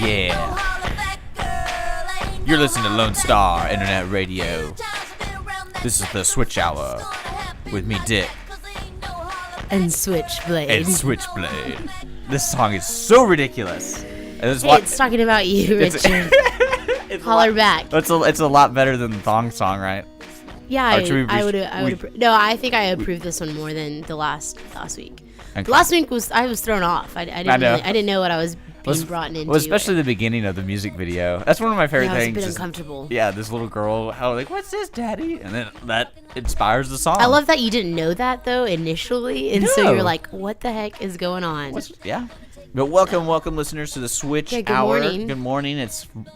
Yeah. You're listening to Lone Star Internet Radio. This is the Switch Hour with me, Dick. And Switchblade. This song is so ridiculous. It's talking about you, Richard. Holler back. It's a lot better than the thong song, right? Yeah, I would. No, I think I approved this one more than the last week. Okay. Last week I was thrown off. I didn't know what I was being brought into. Well, especially the beginning of the music video. That's one of my favorite things. It was a bit uncomfortable. Yeah, this little girl, what's this, Daddy? And then that inspires the song. I love that you didn't know that though initially, and so you're like, what the heck is going on? Yeah. But welcome, listeners, to the Switch Hour. Morning. Good morning.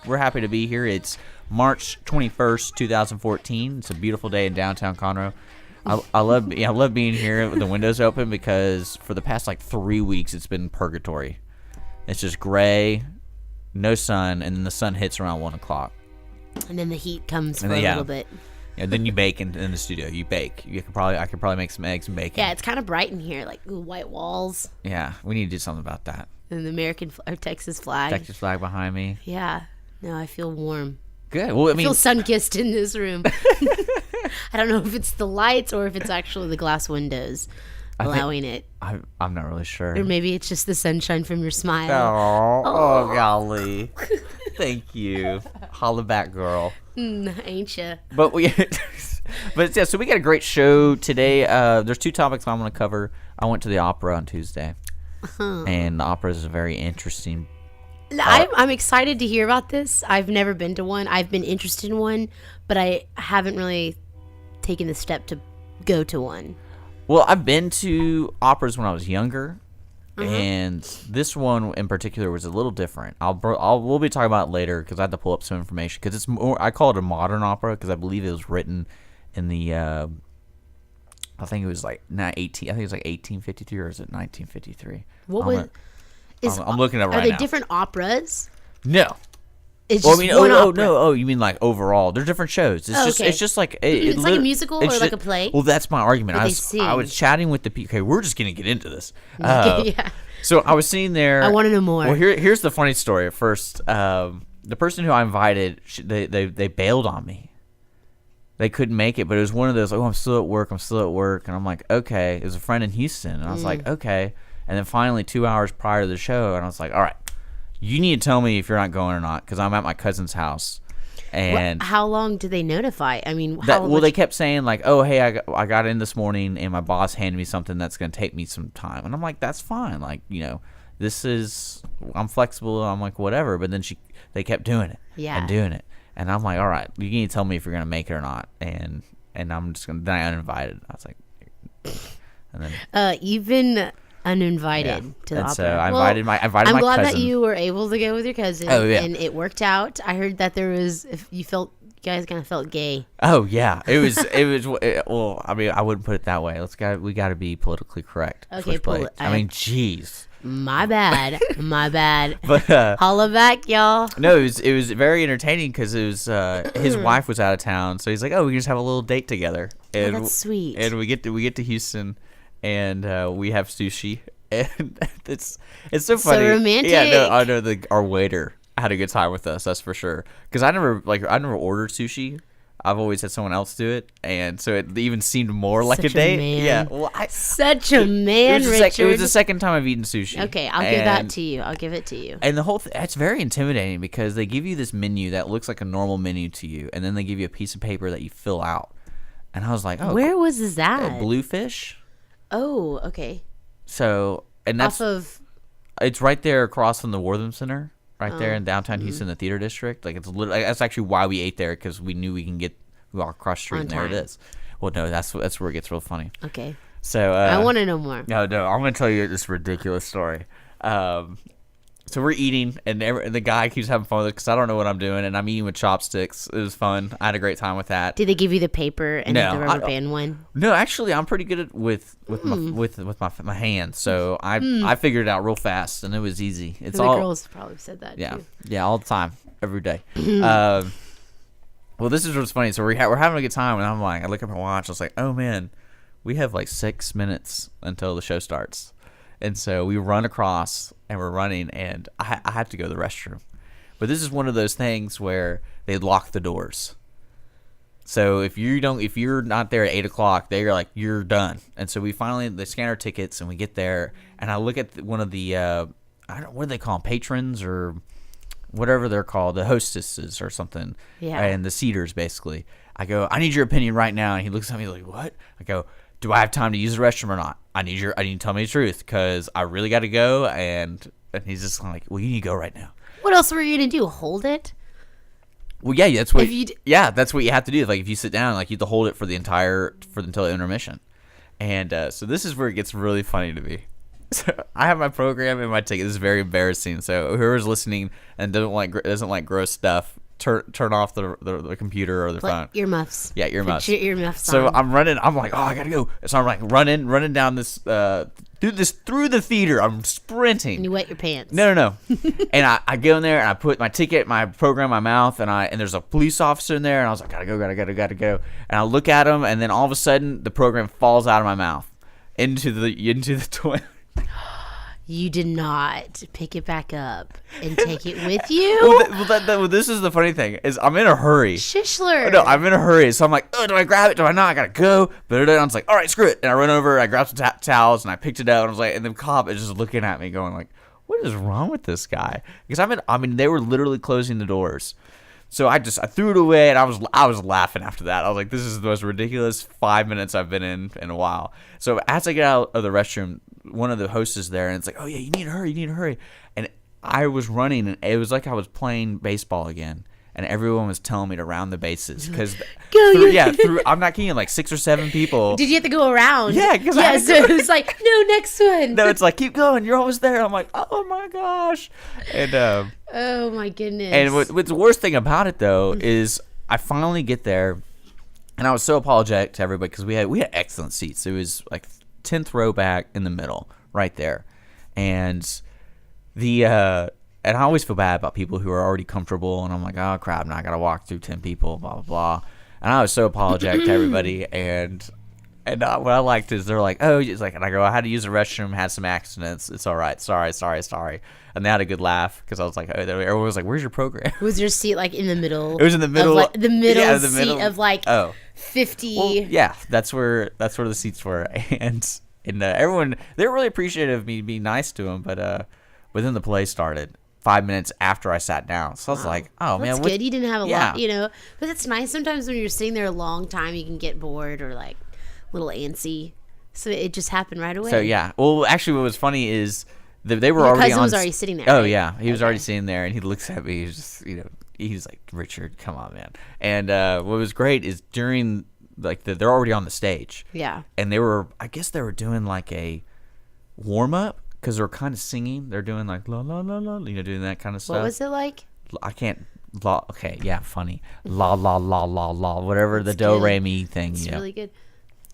We're happy to be here. It's March 21st, 2014. It's a beautiful day in downtown Conroe. I love being here with the windows open because for the past 3 weeks it's been purgatory. It's just gray, no sun, and then the sun hits around 1 o'clock. And then the heat comes for a little bit. Yeah, then you bake in the studio. You bake. I could probably make some eggs and bacon. Yeah, it's kind of bright in here, white walls. Yeah, we need to do something about that. And the Texas flag. Texas flag behind me. Yeah. No, I feel warm. Good. Well, I feel sun-kissed in this room. I don't know if it's the lights or if it's actually the glass windows allowing it. I'm not really sure. Or maybe it's just the sunshine from your smile. Oh golly. Thank you. Holla back, girl. Ain't ya? But yeah, so we got a great show today. There's two topics I'm going to cover. I went to the opera on Tuesday. And the opera is a very interesting I'm excited to hear about this. I've never been to one. I've been interested in one, but I haven't really taken the step to go to one. Well, I've been to operas when I was younger, and this one in particular was a little different. We'll be talking about it later because I had to pull up some information because it's more. I call it a modern opera because I believe it was written in the. I think it was not 18. I think it was 1853 or is it 1953? I'm looking at it right now. Are they different operas? No. It's just one opera. Oh, you mean overall? They're different shows. It's just like it's like a musical or like a play. Well, that's my argument. I was chatting with the people. Okay, we're just gonna get into this. Yeah. So I was sitting there. I want to know more. Well, here's the funny story. At first, the person who I invited, they bailed on me. They couldn't make it, but it was one of those. I'm still at work. And I'm like, okay. It was a friend in Houston, and I was like, okay. And then finally, 2 hours prior to the show, and I was like, all right. You need to tell me if you're not going or not because I'm at my cousin's house. And how long did they notify? I mean, they kept saying oh, hey, I got in this morning and my boss handed me something that's going to take me some time. And I'm like, that's fine. I'm flexible. I'm like, whatever. But then they kept doing it and doing it. And I'm like, all right, you need to tell me if you're going to make it or not. And I'm just going to, then I uninvited. I was like, and then. You've been uninvited to the opera. So I invited my cousin. I'm glad that you were able to go with your cousin. Oh, yeah. And it worked out. I heard that you guys kind of felt gay. Oh yeah, it was. Well, I mean, I wouldn't put it that way. We got to be politically correct. Okay, I mean, jeez. My bad. But holla back, y'all. No, it was very entertaining because it was his wife was out of town, so he's like, oh, we can just have a little date together. And that's sweet. And we get to Houston. And we have sushi, and it's so funny. So romantic. Yeah, no, I know our waiter had a good time with us. That's for sure. Because I never ordered sushi. I've always had someone else do it, and so it even seemed more like a date. Man. Yeah, well, such a man, Richard. It was the second time I've eaten sushi. Okay, I'll give that to you. I'll give it to you. And the whole thing, it's very intimidating because they give you this menu that looks like a normal menu to you, and then they give you a piece of paper that you fill out. And I was like, oh, where was that? Bluefish. Oh, okay. So, and that's it's right there across from the Wortham Center, right there in downtown Houston, the theater district. It's literally that's actually why we ate there because we knew we can walk across the street and there it is. Well, no, that's where it gets real funny. Okay. So I want to know more. No, I'm going to tell you this ridiculous story. So we're eating, and the guy keeps having fun with it because I don't know what I'm doing, and I'm eating with chopsticks. It was fun. I had a great time with that. Did they give you the paper and the rubber band one? No, actually, I'm pretty good with my hands, so I figured it out real fast, and it was easy. The girls probably said that too. Yeah, all the time, every day. Well, this is what's funny. So we're having a good time, and I'm like, I look at my watch. I was like, oh man, we have 6 minutes until the show starts. And so we run across, and we're running, and I have to go to the restroom. But this is one of those things where they lock the doors. So if you're not there at 8 o'clock, they're like, you're done. And so they scan our tickets and we get there, and I look at one of the what do they call them, patrons or whatever they're called, the hostesses or something, and the seaters basically. I go, I need your opinion right now, and he looks at me like, what? I go, do I have time to use the restroom or not? I need you to tell me the truth because I really got to go, and he's just like, well, you need to go right now. What else were you gonna do? Hold it? Well, yeah, that's what. That's what you have to do. Like if you sit down, like you have to hold it until the intermission, and so this is where it gets really funny to me. So I have my program and my ticket. This is very embarrassing. So whoever's listening and doesn't like gross stuff, turn off the computer or the phone. Earmuffs. Yeah, earmuffs. Put your earmuffs so on. I'm running. I'm like, oh, I gotta go. So I'm like running down this through the theater. I'm sprinting. And you wet your pants. No. And I go in there and I put my ticket, my program in my mouth, and there's a police officer in there, and I was like, gotta go. And I look at him, and then all of a sudden the program falls out of my mouth into the toilet. You did not pick it back up and take it with you? Well, this is the funny thing, is I'm in a hurry. Shishler. No, I'm in a hurry. So I'm like, oh, do I grab it? Do I not? I gotta go. But I was like, all right, screw it. And I run over, I grabbed some towels, and I picked it out. And I was like, and the cop is just looking at me going like, what is wrong with this guy? Because they were literally closing the doors. So I threw it away, and I was laughing after that. I was like, this is the most ridiculous 5 minutes I've been in a while. So as I get out of the restroom, one of the hosts is there, and it's like, oh yeah, you need to hurry. And I was running, and it was like I was playing baseball again, and everyone was telling me to round the bases because I'm not kidding, like 6 or 7 people. Did you have to go around? Yeah, so it was like, no, next one. No, it's like, keep going, you're almost there. I'm like, oh my gosh. And oh my goodness. And what's the worst thing about it though is I finally get there, and I was so apologetic to everybody because we had excellent seats. It was like 10th row back in the middle, right there, and and I always feel bad about people who are already comfortable, and I'm like, oh crap, now I gotta walk through 10 people, blah blah blah. And I was so apologetic to everybody, and what I liked is they're like, oh, it's like, and I go, I had to use the restroom, had some accidents, it's all right, sorry, and they had a good laugh because I was like, oh, everyone was like, where's your program? Was your seat like in the middle? It was in the middle, of, like, the middle seat of like 50. Well, yeah, that's where the seats were, and everyone, they were really appreciative of me being nice to them, but then the play started 5 minutes after I sat down, so I was like, oh man, that's good. You didn't have a lot, but it's nice sometimes when you're sitting there a long time, you can get bored or like a little antsy, so it just happened right away. So yeah, well, actually, what was funny is they were Your already cousin was already sitting there. Oh right? yeah, he was already sitting there, and he looks at me. He's just, he's like, Richard, come on, man. And what was great is during like they're already on the stage. Yeah. And I guess they were doing like a warm up because they're kind of singing. They're doing like la la la la, doing that kind of stuff. What was it like? I can't. Okay, yeah, funny. La la la la la, whatever the do re mi thing. It's really good.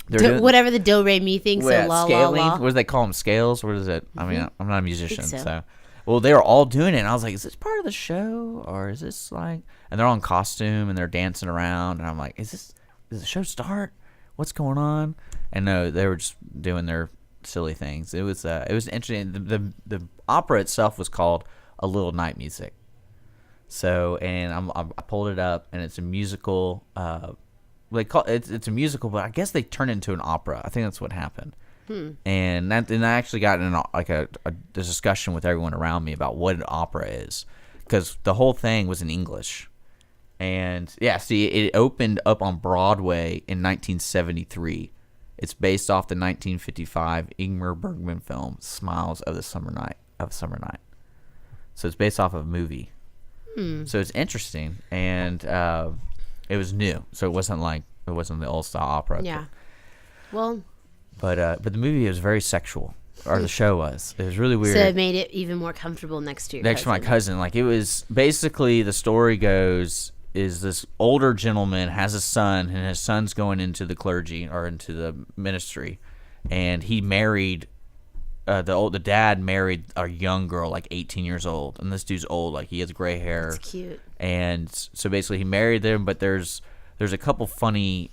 Whatever the do re mi thing. So la scaling, la la. What do they call them? Scales? What is it? I mean, I'm not a musician, so. so. Well, they were all doing it, and I was like, is this part of the show, or is this like? And they're all in costume, and they're dancing around, and I'm like, does the show start? What's going on? And no, they were just doing their silly things. It was interesting. The opera itself was called A Little Night Music. So, and I pulled it up, and it's a musical. It's a musical, but I guess they turned it into an opera. I think that's what happened. And I actually got in a discussion with everyone around me about what an opera is, because the whole thing was in English. And yeah, see, it opened up on Broadway in 1973. It's based off the 1955 Ingmar Bergman film "Smiles of the Summer Night." So it's based off of a movie. So it's interesting, and it was new, so it wasn't the old style opera. Yeah. Well. But the movie was very sexual, or the show was. It was really weird. So it made it even more comfortable next to my cousin. Like, it was basically, the story goes is this older gentleman has a son, and his son's going into the clergy or into the ministry, and he married. The dad married a young girl, like 18 years old, and this dude's old, like he has gray hair. That's cute. And so basically he married them, but there's a couple funny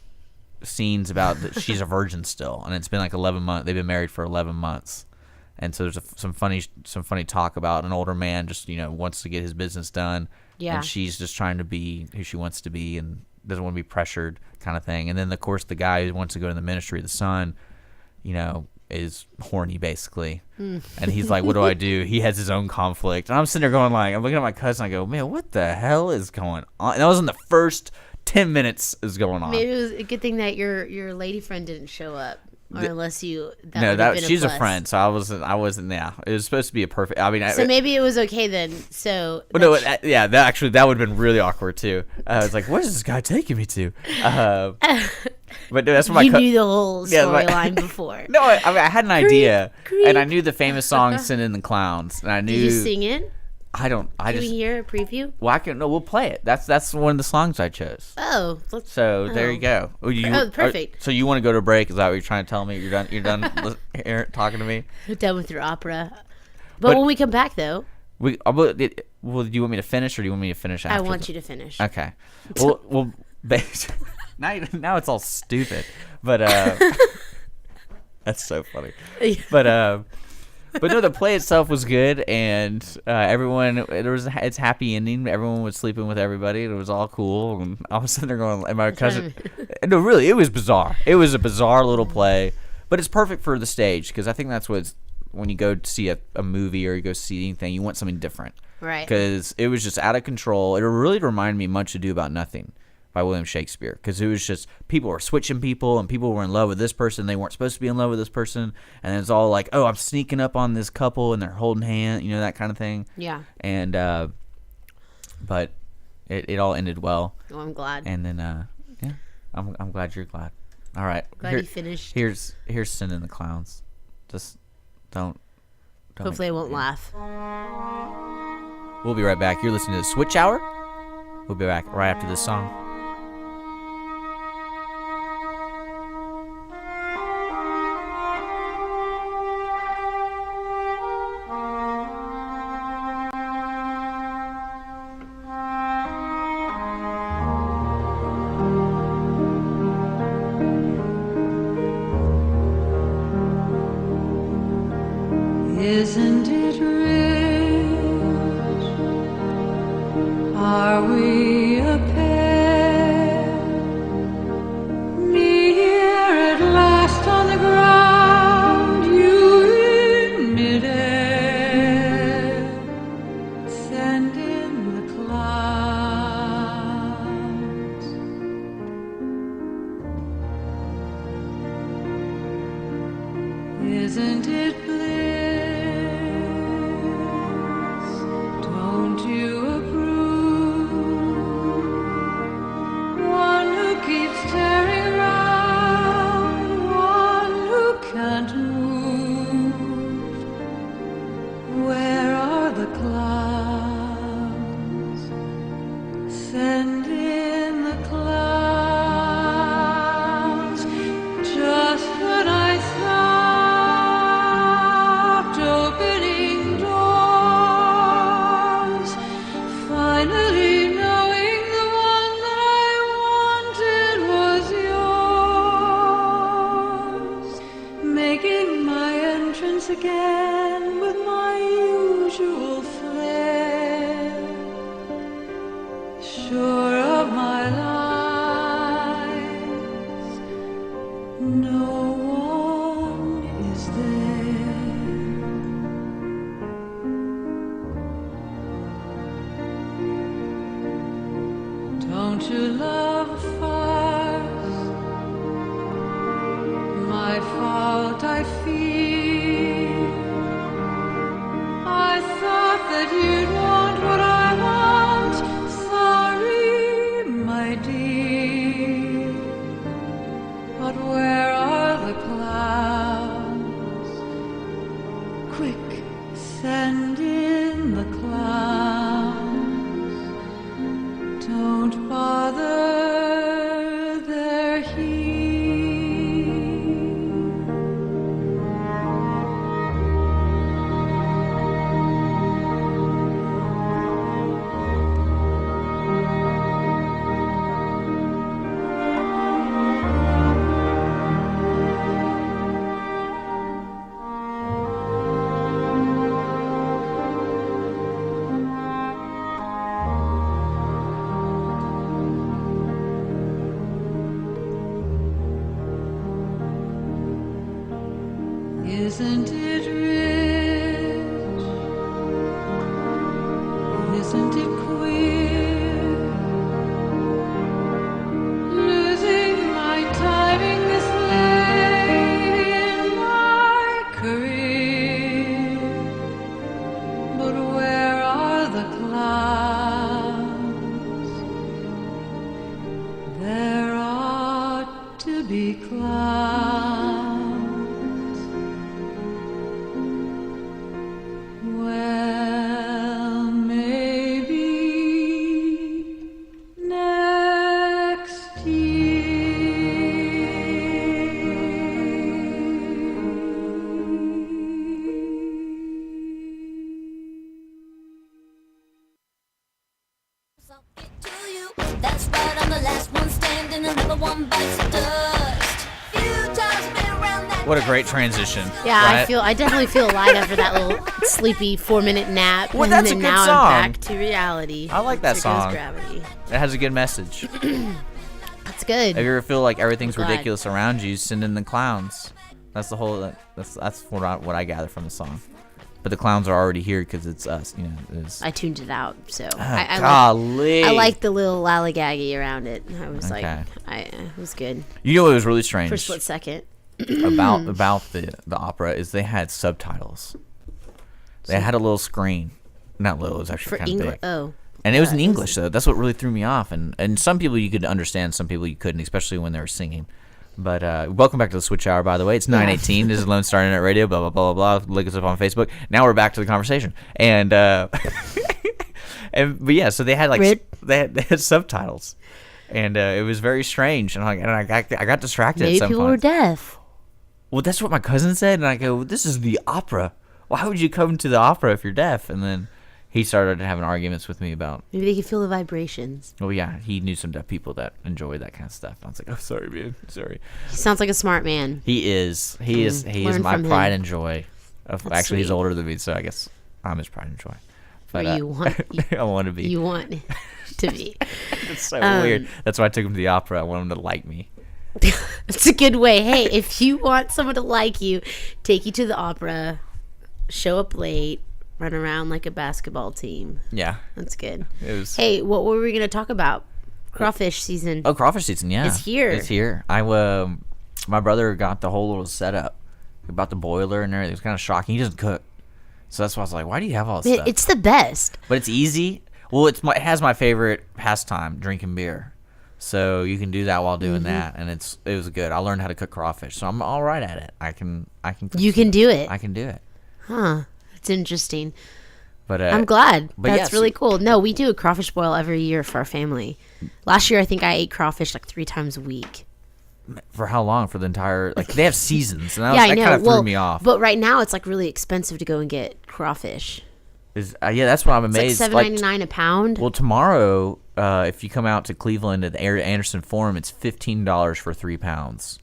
scenes about that she's a virgin still, and it's been like 11 months. They've been married for 11 months, And so there's some funny talk about an older man just wants to get his business done, and she's just trying to be who she wants to be and doesn't want to be pressured, kind of thing. And then of course the guy who wants to go to the ministry, the son, is horny basically, and he's like, what do I do? He has his own conflict, and I'm sitting there going I'm looking at my cousin, I go, man, what the hell is going on? And that was in the first 10 minutes is going on. Maybe it was a good thing that your lady friend didn't show up, or unless you she's a friend, so I wasn't. Yeah, it was supposed to be a perfect. I mean, so maybe it was okay then. So that would have been really awkward too. I was like, what is this guy taking me to? But no, that's what you knew the whole storyline before. No, I mean, I had an idea, and I knew the famous song "Send in the Clowns," and I knew. Did you sing it? Can we hear a preview? Well, we'll play it. That's one of the songs I chose. Oh, there you go. Perfect. So you want to go to break? Is that what you're trying to tell me? You're done talking to me? You're done with your opera. But when we come back, though, do you want me to finish, or do you want me to finish after? I want you to finish. Okay. Well, now it's all stupid, but that's so funny. But no, the play itself was good, and it's happy ending. Everyone was sleeping with everybody, and it was all cool. And I was sitting there going, and my cousin, no, really, it was bizarre. It was a bizarre little play, but it's perfect for the stage, because I think that's when you go to see a movie or you go see anything, you want something different, right? Because it was just out of control. It really reminded me Much Ado About Nothing by William Shakespeare, because it was just people were switching people, and people were in love with this person, they weren't supposed to be in love with this person, and it's all like, oh, I'm sneaking up on this couple and they're holding hands, that kind of thing. Yeah. And but it all ended well. Oh, I'm glad. And then I'm glad you're glad. All right, glad you finished. Here's Send in the Clowns. Just don't hopefully I won't laugh. We'll be right back. You're listening to the Switch Hour. We'll be back right after this song. Isn't it rich? Are we a pair? Near at last on the ground, you in midair. Send in the clouds. Isn't it bliss? Don't you approve? One who keeps staring round, one who can't move. Where are the clouds? Send in the clouds. Just when I stopped opening doors, finally knowing the one that I wanted was yours, making my entrance again with my usual flair, sure of my lies, no one is there. Don't you love a farce? My fault, I fear. I thought that you'd want what I want. Sorry, my dear. But where are the clouds? Quick, send in the clouds. Don't bother, they're here. Isn't it rich? Isn't it queer? Losing my timing this late in my career. But where are the clouds? There ought to be clouds. Well, maybe next That's right, I'm the last one standing, another one bites the dust. Few times I've been around that. What a great transition. Yeah, right? I definitely feel alive after that little sleepy 4-minute nap. Well, and that's a then good now song. I'm back to reality. I like that There goes song. Gravity. It has a good message. That's good. If you ever feel like everything's Glad. ridiculous around you, send in the clowns. That's the whole. That's what I gather from the song. But the clowns are already here because it's us. You know. It's, I tuned it out, so golly. I like the little lollygaggy around it. I was Okay. it was good You know what was really strange for a split second. about the opera is they had subtitles. They had a little screen. Not little. It was actually For kind of English, big. oh, And it was in English, though. That's what really threw me off. And some people you could understand, some people you couldn't, especially when they were singing. But welcome back to the Switch Hour, by the way. It's 9:18. This is Lone Star Internet Radio, blah, blah, blah, blah, blah. Look us up on Facebook. Now we're back to the conversation. And, but yeah, so they had, like, they had subtitles. And it was very strange. And I got distracted maybe at some people point. were deaf. Well, that's what my cousin said. And I go, this is the opera. Why would you come to the opera if you're deaf? And then he started having arguments with me about, Maybe they could feel the vibrations. oh yeah, he knew some deaf people that enjoy that kind of stuff. I was like, oh, sorry, man, sorry. He sounds like a smart man. He is Learn my from pride him. and joy. That's Actually, he's sweet. older than me, so I guess I'm his pride and joy. But Or you want I want to be. you want to be. It's so weird. That's why I took him to the opera. I want him to like me. It's a good way. Hey, if you want someone to like you, take you to the opera, show up late, run around like a basketball team. Yeah, That's good. it was. Hey, what were we going to talk about? Crawfish season. Oh, crawfish season, yeah. It's here. It's here. My brother got the whole little setup about the boiler and everything. It was kind of shocking. He doesn't cook, so that's why I was like, why do you have all this Man, stuff? it's the best. But it's easy. Well, it has my favorite pastime, drinking beer. So you can do that while doing that, and it was good. I learned how to cook crawfish, so I'm all right at it. I can. Cook You some- can do it. I can do it. Huh. It's interesting. But I'm glad. but That's yeah, really so- cool. No, we do a crawfish boil every year for our family. Last year, I think I ate crawfish like 3 times a week. For how long? For the entire they have seasons, and Yeah, I that know. kind of Well, threw me off. But right now, it's like really expensive to go and get crawfish. Yeah, that's what I'm It's like amazed. $7.99 a pound. Well, tomorrow, if you come out to Cleveland at the Anderson Forum, it's $15 for 3 pounds,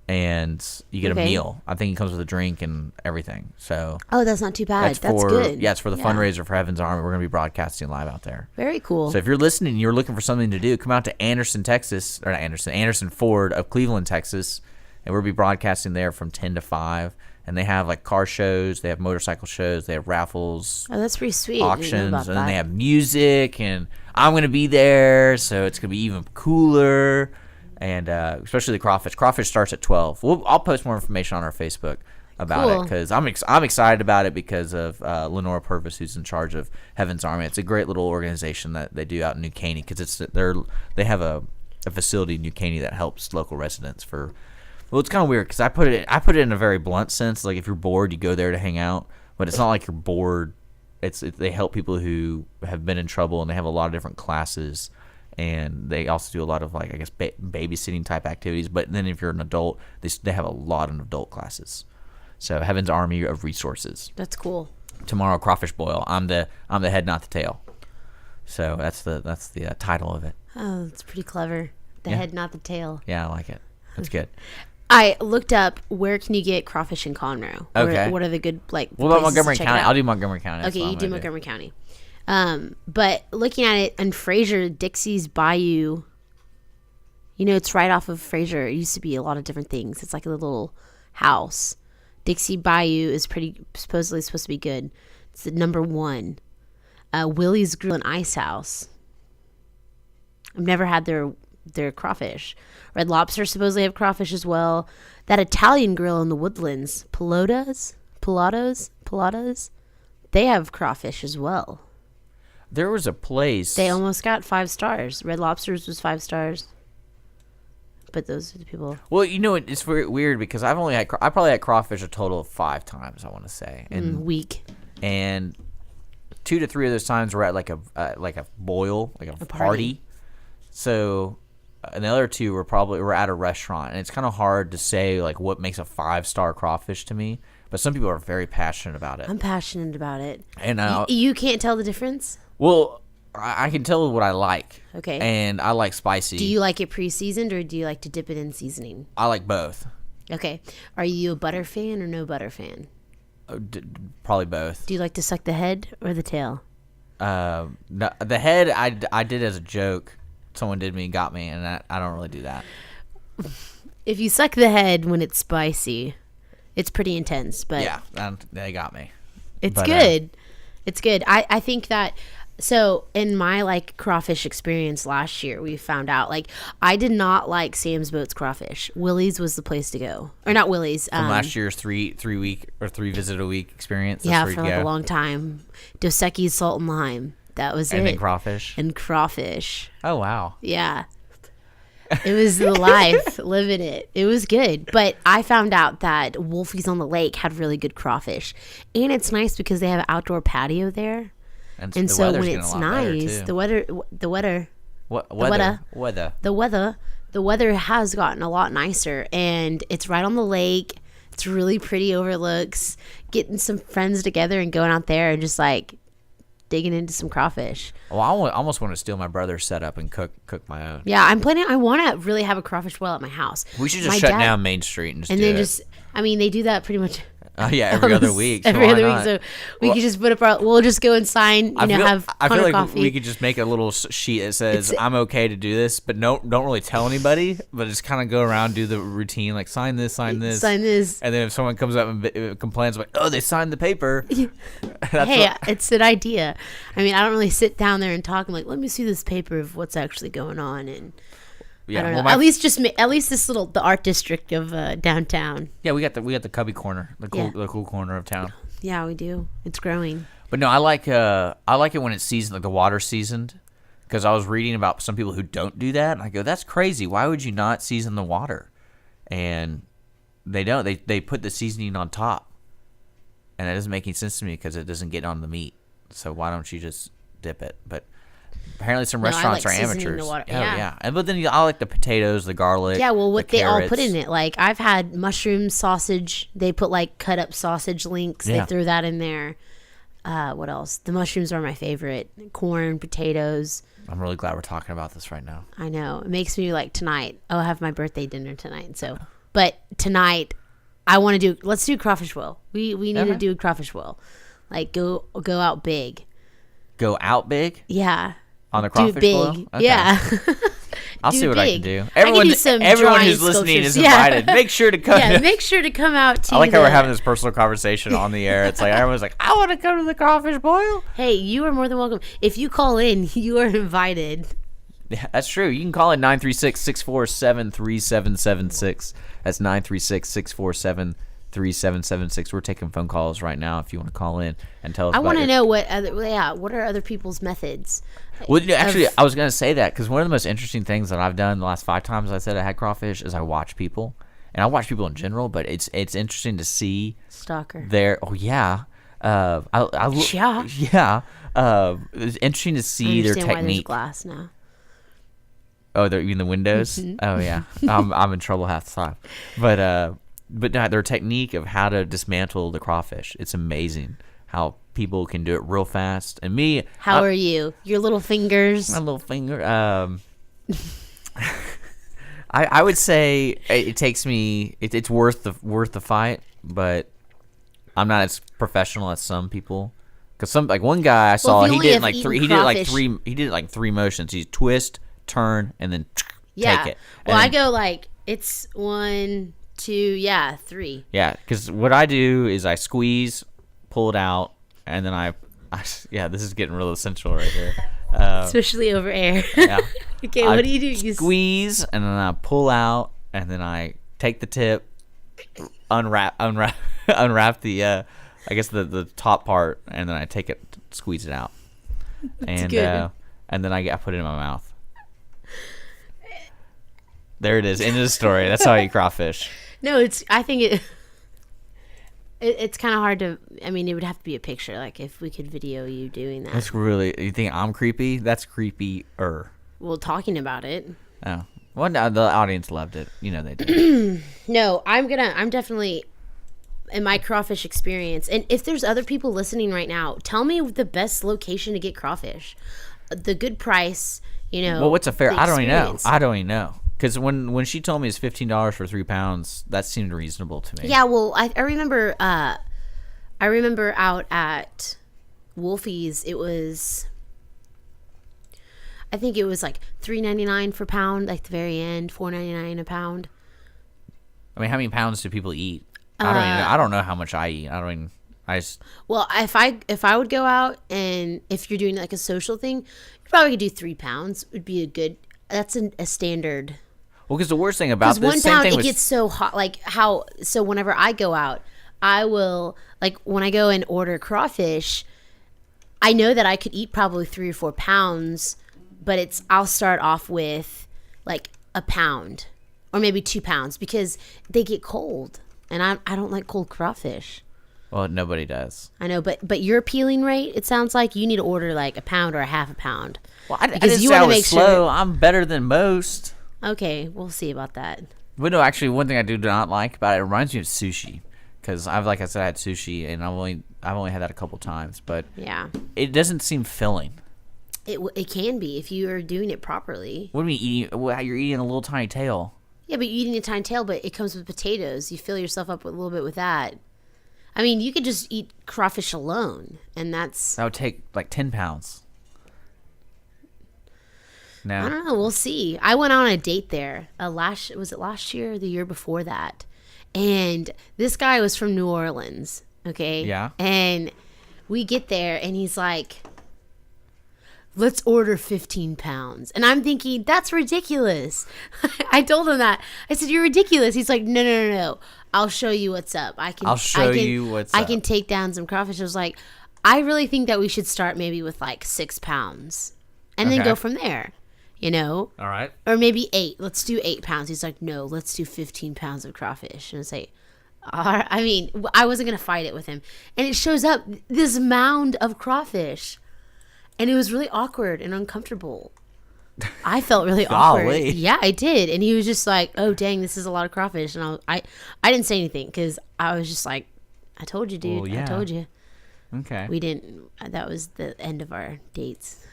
and you get a Okay. meal. I think it comes with a drink and everything. So Oh, that's not too bad. That's for good. yeah, it's for the fundraiser for Heaven's Army. We're gonna be broadcasting live out there. Very cool. So if you're listening and you're looking for something to do, come out to Anderson, Texas, or not Anderson Ford of Cleveland, Texas, and we'll be broadcasting there from 10 to 5. And they have like car shows, they have motorcycle shows, they have raffles, Oh, that's pretty sweet. I didn't know auctions, about and then that. they have music, and I'm gonna be there, so it's gonna be even cooler. And especially the crawfish. Crawfish starts at 12. I'll post more information on our Facebook about it Cool. because I'm excited about it because of Lenora Purvis, who's in charge of Heaven's Army. It's a great little organization that they do out in New Caney because they have a facility in New Caney that helps local residents for. Well, it's kind of weird because I put it in a very blunt sense. Like if you're bored, you go there to hang out, but it's not like you're bored. They help people who have been in trouble, and they have a lot of different classes, and they also do a lot of like I guess babysitting type activities. But then if you're an adult, they have a lot of adult classes. So Heaven's Army of Resources. That's cool. Tomorrow, crawfish boil. I'm the head, not the tail. So that's the title of it. Oh, that's pretty clever. The Yeah. head, not the tail. Yeah, I like it. That's good. I looked up where can you get crawfish in Conroe. Okay. What are the good What about places to Montgomery check County? it out? I'll do Montgomery County. That's Okay, what you I'm do gonna Montgomery County. But looking at it in Fraser, Dixie's Bayou, it's right off of Fraser. It used to be a lot of different things. It's like a little house Dixie Bayou is supposedly supposed to be good. It's the number 1. Willie's Grill and Ice House. I've never had their crawfish. Red Lobster supposedly have crawfish as well. That Italian Grill in the Woodlands, Pilatos, they have crawfish as well. There was a place. They almost got 5 stars. Red Lobster's was 5 stars. But those are the people. Well, it's very weird because I probably had crawfish a total of 5 times, I want to say. Week. And 2 to 3 of those times were at like a boil, like a party. So, and the other 2 were at a restaurant. And it's kind of hard to say like what makes a 5-star crawfish to me. But some people are very passionate about it. I'm passionate about it. And you can't tell the difference? Well, I can tell what I like. Okay. And I like spicy. Do you like it pre-seasoned or do you like to dip it in seasoning? I like both. Okay. Are you a butter fan or no butter fan? Probably both. Do you like to suck the head or the tail? No, the head I did as a joke. Someone did me and got me, and I don't really do that. If you suck the head when it's spicy, it's pretty intense. But yeah, they got me. It's good. It's good. I think that. So in my like crawfish experience last year, we found out like I did not like Sam's Boat's crawfish. Willie's was the place to go, or not Willie's. From last year's 3 week or 3 visit a week experience. Yeah, for like a long time. Dos Equis Salt and Lime. That was it. And then crawfish. And crawfish. Oh wow. Yeah. It was the life, living it. It was good. But I found out that Wolfie's on the Lake had really good crawfish. And it's nice because they have an outdoor patio there. And so when it's nice, the weather has gotten a lot nicer. And it's right on the lake. It's really pretty overlooks. Getting some friends together and going out there and just like digging into some crawfish. Well, I almost want to steal my brother's setup and cook my own. Yeah, I want to really have a crawfish boil at my house. We should just shut down Main Street and just do it. I mean, they do that pretty much. Yeah, every other week. Every other week, so we could just put up we'll just go and sign, have I feel like coffee. we could just make a little sheet that says, I'm okay to do this, but don't really tell anybody, but just kind of go around, do the routine, like sign this. And then if someone comes up and complains, like, oh, they signed the paper. It's an idea. I mean, I don't really sit down there and talk. I'm like, let me see this paper of what's actually going on. And yeah, I don't know. At least this the art district of downtown. Yeah, we got the cubby corner, the cool corner of town. Yeah, we do. It's growing. But no, I like it when it's seasoned, like the water's seasoned, because I was reading about some people who don't do that, and I go, that's crazy. Why would you not season the water? And they don't. They put the seasoning on top, and that doesn't make any sense to me because it doesn't get on the meat. So why don't you just dip it? But apparently some restaurants are amateurs. Yeah. But then I like the potatoes, the garlic. Yeah, well, what they all put in it. Like I've had mushroom sausage. They put like cut up sausage links. Yeah. They threw that in there. What else? The mushrooms are my favorite. Corn, potatoes. I'm really glad we're talking about this right now. I know. It makes me like tonight. Oh, I have my birthday dinner tonight. So, but tonight I want to let's do crawfish boil. We need to do a crawfish boil. Like go out big. Go out big? Yeah. On the crawfish boil? Okay. Yeah. I'll see what I can do. Everyone who's listening is invited. Make sure to come. Yeah, make sure to come out to I like how we're having this personal conversation on the air. It's like everyone's like, I want to come to the crawfish boil. Hey, you are more than welcome. If you call in, you are invited. Yeah, that's true. You can call in 936-647-3776. That's 936-647-3776. We're taking phone calls right now if you want to call in and tell us. I want to know what are other people's methods. Well, actually, I was going to say that because one of the most interesting things that I've done the last 5 times I said I had crawfish is I watch people, and I watch people in general. But it's interesting to see stalker their yeah. It's interesting to see their technique. Why there's glass now. Oh, they're in the windows. Mm-hmm. Oh yeah, I'm in trouble half the time. But no, their technique of how to dismantle the crawfish, it's amazing how people can do it real fast. And me, how are you? Your little fingers. My little finger. I would say it takes me. It's worth the fight, but I'm not as professional as some people. Because one guy I saw, he did like three motions. He twist, turn, and then take it. Well, I go like it's 1, 2, 3. Yeah, because what I do is I squeeze, pull it out, and then yeah, this is getting real essential right here. Especially over air. Yeah. Okay, what do you do? You Squeeze, and then I pull out, and then I take the tip, unwrap the, I guess the top part, and then I take it, squeeze it out, and good. And then I put it in my mouth. There it is. End of the story. That's how I eat crawfish. No, I think it's kind of hard to. I mean, it would have to be a picture. Like if we could video you doing that. That's really. You think I'm creepy? That's creepier. Well, talking about it. Oh, well, no, the audience loved it. You know they did. No, I'm definitely in my crawfish experience. And if there's other people listening right now, tell me the best location to get crawfish, the good price. You know. Well, what's a fair? the I don't even know. experience. I don't even know. Because when she told me it's $15 for 3 pounds, that seemed reasonable to me. Yeah, well, I remember out at Wolfie's, it was, I think it was like $3.99 for pound, like the very end, $4.99 a pound. I mean, how many pounds do people eat? I don't know how much I eat. Well, if I would go out, and if you're doing like a social thing, you probably could do 3 pounds. Would be that's a standard. Well, because the worst thing about Because this 1 same pound, thing it was gets so hot. Like so whenever I go out, I will, like when I go and order crawfish, I know that I could eat probably 3 or 4 pounds, but I'll start off with like a pound or maybe 2 pounds because they get cold, and I don't like cold crawfish. well, nobody does. I know, but your peeling rate, it sounds like you need to order like a pound or a half a pound. Well, I Because didn't you say I wanna was make sure slow. that- I'm better than most. Okay, we'll see about that. But no, actually, one thing I do not like about it reminds me of sushi. Because like I said, I had sushi, and I've only had that a couple times, but Yeah, it doesn't seem filling. it can be if you are doing it properly. What do you mean eating? You're eating a little tiny tail. Yeah, but you're eating a tiny tail, but it comes with potatoes. You fill yourself up with a little bit with that. I mean, you could just eat crawfish alone, and that's. That would take like 10 pounds. No. I don't know. We'll see. I went on a date there. Was it last year or the year before that? And this guy was from New Orleans. Okay. Yeah. And we get there, and he's like, "Let's order 15 pounds." And I'm thinking, that's ridiculous. I told him that. I said, "You're ridiculous." He's like, No. I'll show you what's up. I can take down some crawfish. I was like, I really think that we should start maybe with like 6 pounds and then Okay. go from there, you know? All right. Or maybe 8. Let's do 8 pounds. He's like, no, let's do 15 pounds of crawfish. And I say, I mean, I wasn't going to fight it with him. And it shows up, this mound of crawfish. And it was really awkward and uncomfortable. I felt really awkward. Golly. Yeah, I did. And he was just like, oh, dang, this is a lot of crawfish. And I didn't say anything because I was just like, I told you, dude. Well, yeah. I told you. Okay. We didn't. That was the end of our dates.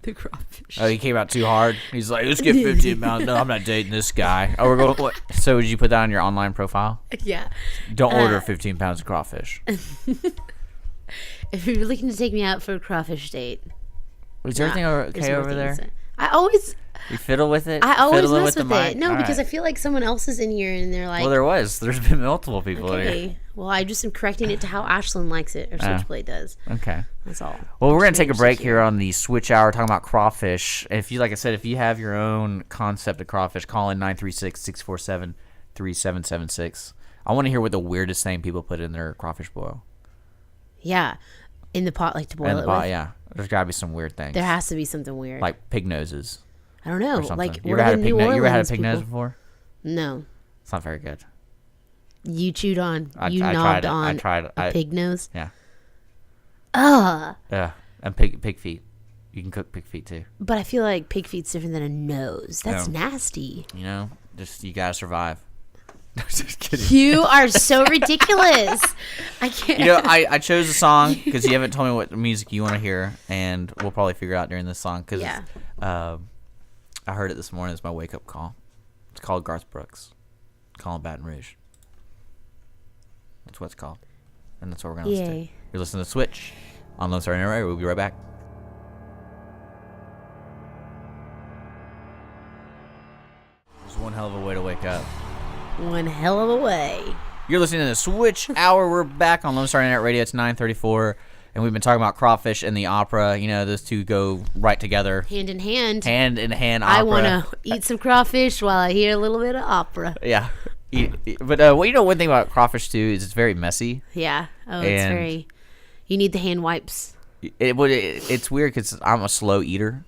The crawfish. Oh, he came out too hard. He's like, let's get 15 pounds. No, I'm not dating this guy. Oh, we're going. What? So, would you put that on your online profile? Yeah. Don't order 15 pounds of crawfish. If you're looking to take me out for a crawfish date, Is everything there's okay more over things. there? I always You fiddle with it? mess Fiddling with the it. mic? No, All because right. I feel like someone else is in here and they're like, Well, there's been multiple people in here. okay. Well, I just am correcting it to how Ashlyn likes it or Switchblade does. Okay. That's all. Well, we're going to take a Maybe break she's here on the Switch Hour talking about crawfish. If you, like I said, if you have your own concept of crawfish, call in 936-647-3776. I want to hear what the weirdest thing people put in their crawfish boil. Yeah. In the pot, like to boil In it the pot, with. yeah. There's got to be some weird things. There has to be something weird. Like pig noses I don't know. or something. Like, you what ever are had a the pig New nose? You ever had a Orleans pig nose people? before? No. It's not very good. You chewed on. I You tried knobbed it. I on tried it. a pig nose. Yeah. Ugh. Yeah. And pig feet. You can cook pig feet too. But I feel like pig feet's different than a nose. That's Yeah. nasty. You know, just you gotta survive. Just kidding. You are so ridiculous. I can't. You know, I chose a song because you haven't told me what music you want to hear, and we'll probably figure out during this song because Yeah. I heard it this morning. It's my wake up call. It's called Garth Brooks, calling Baton Rouge. That's what it's called, and that's what we're gonna listen to. Yay. You're listening to Switch on Lone Star Internet. We'll be right back. It's one hell of a way to wake up. one hell of a way. You're listening to the Switch Hour. We're back on Lone Star Internet Radio. It's 9:34, and we've been talking about Crawfish and the Opera. You know, those two go right together. Hand in hand. Hand in hand opera. I want to eat some crawfish while I hear a little bit of opera. Yeah. But well, you know, one thing about crawfish, too, is it's very messy. Yeah. Oh, it's And- very... You need the hand wipes. It's weird because I'm a slow eater.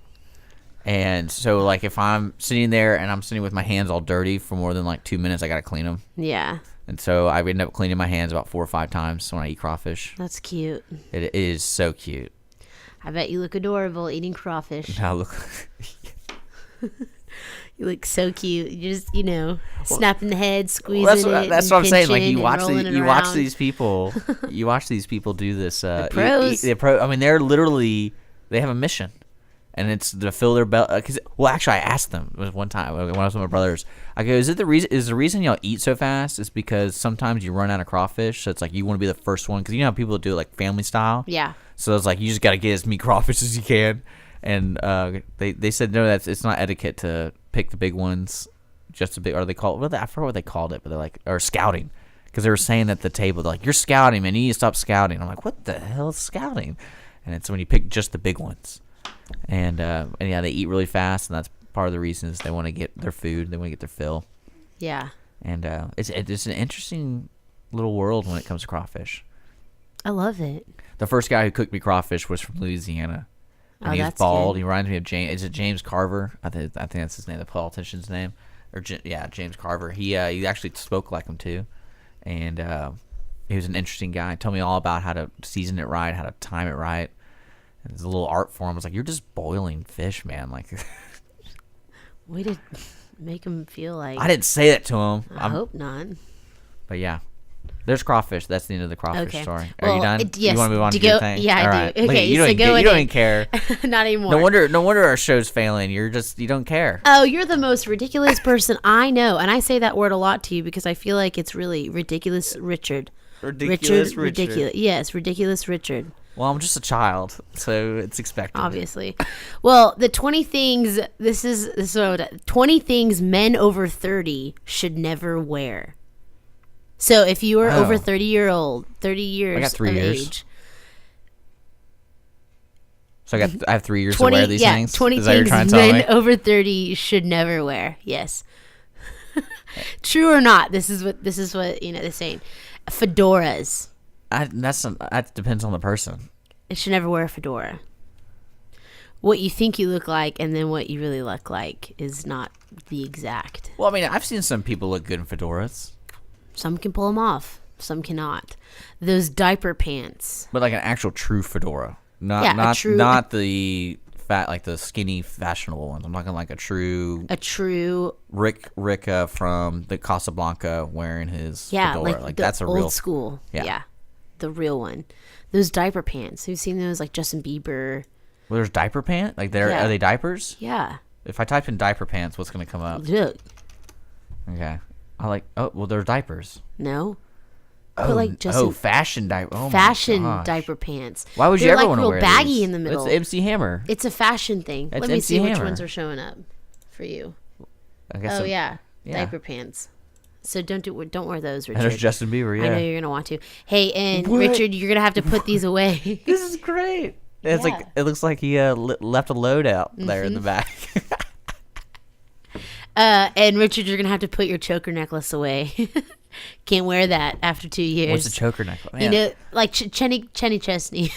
And so, like, if I'm sitting there and I'm sitting with my hands all dirty for more than, like, 2 minutes, I got to clean them. Yeah. And so I end up cleaning my hands about 4 or 5 times when I eat crawfish. That's cute. It is so cute. I bet you look adorable eating crawfish. Now look, You look so cute. You just, snapping the head, squeezing that's it. that's what I'm saying. Like pinching you watch and rolling it you watch around. these people, you watch these people do this. pros. I mean, they're literally they have a mission, and it's to fill their belt. Actually, I asked them it was one time when I was with my brothers. I go, is the reason y'all eat so fast is because sometimes you run out of crawfish, so it's like you want to be the first one because you know how people do it like family style. Yeah. So it's like you just got to get as many crawfish as you can, and they said no, it's not etiquette to pick the big ones, just a big. Or they call it? I forgot what they called it, but they're like or scouting, because they were saying at the table, they're like, you're scouting, man, you need to stop scouting. I'm like, what the hell is scouting? And it's when you pick just the big ones, and yeah, they eat really fast, and that's part of the reason is they want to get their food, they want to get their fill, Yeah. and it's an interesting little world when it comes to crawfish. I love it. The first guy who cooked me crawfish was from Louisiana. And Oh, he's that's bald. good. He reminds me of James. Is it James Carver? I think that's his name, the politician's name. James Carver. He actually spoke like him too, and he was an interesting guy. He told me all about how to season it right, how to time it right. And there's a little art form. I was like, you're just boiling fish, man. Like, Way to make him feel like... I didn't say that to him. I hope not. But yeah. There's crawfish. That's the end of the crawfish Okay. story. Are Well, you done? yes. You want to move on To to your go- thing? yeah, I All do. right. Look, Okay, you don't so even go you don't ahead. even care. Not anymore. No wonder our show's failing. You don't care. Oh, you're the most ridiculous person I know. And I say that word a lot to you because I feel like it's really ridiculous, Richard. Ridiculous Richard. Ridiculous. Yes, ridiculous Richard. Well, I'm just a child, so it's expected. Obviously. Well, the 20 things, this is what I would, 20 things men over 30 should never wear. So if you are over 30 years I got 3 of years. age. So I have 3 years to wear these things? 20 Is that what you're trying things to tell men me? over 30 should never wear. Yes. True or not, this is what they're saying. Fedoras. That depends on the person. It should never wear a fedora. What you think you look like and then what you really look like is not the exact. Well, I mean, I've seen some people look good in fedoras. Some can pull them off. Some cannot. Those diaper pants. But like an actual true fedora. Yeah, Not the fat, like the skinny fashionable ones. I'm talking like a true Rick from the Casablanca wearing his fedora. Like the that's a old real school. Yeah. Yeah. The real one. Those diaper pants. You've seen those like Justin Bieber. Well, there's diaper pant? Like Yeah. are they diapers? Yeah. If I type in diaper pants, what's gonna come up? Look. Okay. They're diapers. No. Oh, Put like Justin fashion diaper. Oh fashion my gosh. diaper pants. Why would you They're ever like want to real wear baggy these? in the middle. It's MC Hammer. It's a fashion thing. It's Let me MC see which Hammer. ones are showing up for you. I guess Oh yeah. yeah. Diaper pants. So don't wear those, And there's Richard. Justin Bieber, I know yeah. you're gonna want to. Hey, and What? Richard, you're gonna have to put these away. This is great. It's like Yeah. it looks like he left a load out there in the back. And Richard, you're gonna have to put your choker necklace away. Can't wear that after 2 years. What's a choker necklace? You know, like Kenny Chesney.